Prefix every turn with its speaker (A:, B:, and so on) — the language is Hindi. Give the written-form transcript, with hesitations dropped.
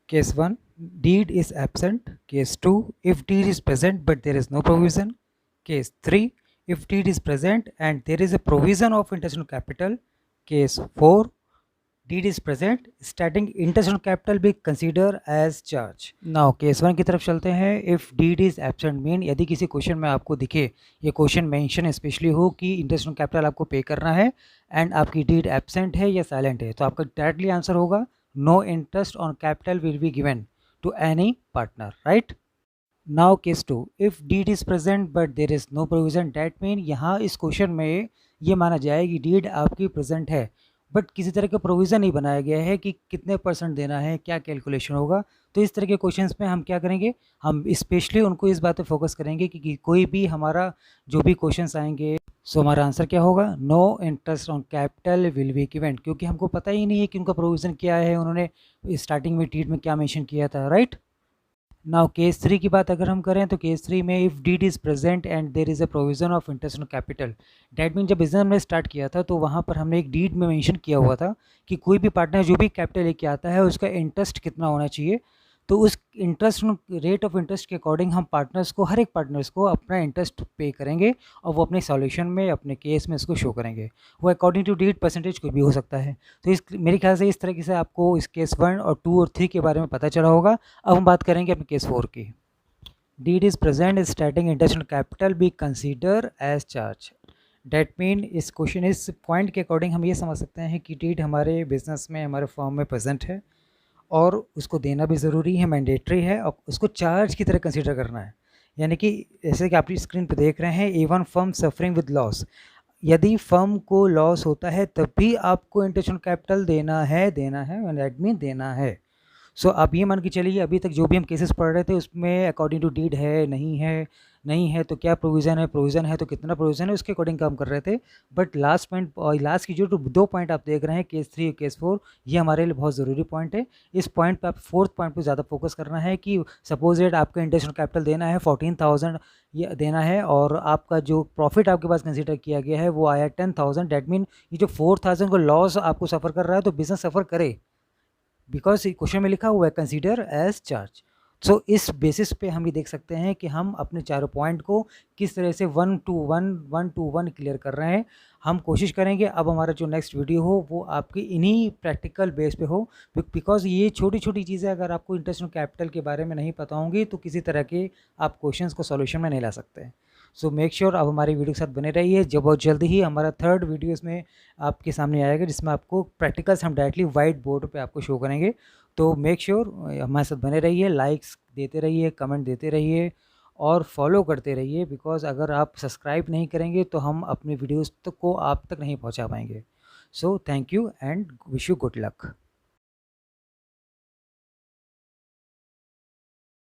A: Case 1, deed is absent. Case 2, if deed is present but there is no provision. Case 3, if deed is present and there is a provision of interest on capital. Case 4, deed is present, starting interest on capital be considered as charge. Now case 1 की तरफ चलते हैं. If deed is absent mean यदि किसी क्वेश्चन में आपको दिखे, ये क्वेश्चन मेंशन स्पेशली हो कि इंटरेस्ट ऑन कैपिटल आपको पे करना है एंड आपकी डीड एब्सेंट है या साइलेंट है, तो आपका डायरेक्टली आंसर होगा no interest on capital will be given to any partner, right. Now case 2, if deed is present but there is no provision, that mean यहाँ इस क्वेश्चन में ये माना जाए कि डीड आपकी प्रेजेंट है बट किसी तरह का प्रोविज़न नहीं बनाया गया है कि कितने परसेंट देना है, क्या कैलकुलेशन होगा. तो इस तरह के क्वेश्चंस में हम क्या करेंगे, हम स्पेशली उनको इस बात पे फोकस करेंगे कि कोई भी हमारा जो भी क्वेश्चंस आएंगे, सो हमारा आंसर क्या होगा, no interest on capital will be given, क्योंकि हमको पता ही नहीं है कि उनका प्रोविज़न क्या है, उन्होंने स्टार्टिंग में डीड में क्या मेंशन किया था, राइट. नाउ केस 3 की बात अगर हम करें तो केस 3 में if deed is present and there is a provision of interest on capital, that mean जब बिजनेस हमने स्टार्ट किया था तो वहाँ पर हमने एक डीड में मेंशन किया हुआ था कि कोई भी पार्टनर जो भी कैपिटल लेके आता है उसका इंटरेस्ट कितना होना चाहिए. तो उस इंटरेस्ट रेट ऑफ इंटरेस्ट के अकॉर्डिंग हम पार्टनर्स को, हर एक पार्टनर्स को अपना इंटरेस्ट पे करेंगे और वो अपने सॉल्यूशन में, अपने केस में इसको शो करेंगे. वो अकॉर्डिंग टू डीड परसेंटेज कोई भी हो सकता है. तो इस मेरे ख्याल से इस तरीके से आपको इस केस 1 और 2 और 3 के बारे में पता चला होगा. अब हम बात करेंगे अपने केस 4 की. Deed is present starting interest on capital be consider as charge, that mean इस क्वेश्चन, इस पॉइंट के अकॉर्डिंग हम ये समझ सकते हैं कि डीड हमारे बिजनेस में, हमारे फॉर्म में प्रेजेंट है और उसको देना भी ज़रूरी है, मैंडेटरी है, और उसको चार्ज की तरह कंसीडर करना है. यानी कि जैसे कि आप स्क्रीन पर देख रहे हैं, even firm suffering with loss, यदि फर्म को लॉस होता है तब भी आपको इंटरेस्ट ऑन कैपिटल देना है, दैट मीन देना है. सो आप ये मान के चलिए, अभी तक जो भी हम केसेस पढ़ रहे थे उसमें अकॉर्डिंग टू डीड है, नहीं है तो क्या प्रोविज़न है तो कितना प्रोविज़न है, उसके अकॉर्डिंग काम कर रहे थे. बट लास्ट पॉइंट और लास्ट की जो 2 पॉइंट आप देख रहे हैं, केस 3 और केस 4, ये हमारे लिए बहुत ज़रूरी पॉइंट है. इस पॉइंट पे आप 4th पॉइंट पे ज़्यादा फोकस करना है कि सपोज दैट आपका इंटरेस्ट ऑन कैपिटल देना है 14,000 ये देना है और आपका जो प्रॉफिट आपके पास कंसीडर किया गया है वो आया 10,000, डैट मीन ये जो 4,000 का लॉस आपको सफ़र कर रहा है तो बिजनेस सफ़र करे, बिकॉज क्वेश्चन में लिखा हुआ है कंसीडर एज चार्ज. सो इस बेसिस पे हम ये देख सकते हैं कि हम अपने चारों पॉइंट को किस तरह से 1 to 1 क्लियर कर रहे हैं. हम कोशिश करेंगे अब हमारा जो नेक्स्ट वीडियो हो वो आपकी इन्हीं प्रैक्टिकल बेस पे हो, बिकॉज ये छोटी छोटी चीज़ें अगर आपको इंटरेस्ट ऑन कैपिटल के बारे में नहीं पता होंगी तो किसी तरह के आप क्वेश्चंस को सॉल्यूशन में नहीं ला सकते हैं. सो मेक श्योर आप हमारी वीडियो के साथ बने रहिए. जब बहुत जल्दी ही हमारा 3rd वीडियो इसमें आपके सामने आएगा जिसमें आपको प्रैक्टिकल्स हम डायरेक्टली वाइट बोर्ड पे आपको शो करेंगे. तो मेक श्योर हमारे साथ बने रहिए, लाइक्स देते रहिए, कमेंट देते रहिए और फॉलो करते रहिए, बिकॉज अगर आप सब्सक्राइब नहीं करेंगे तो हम अपने वीडियोज़ तक को आप तक नहीं पहुंचा पाएंगे. So thank you and wish you good luck.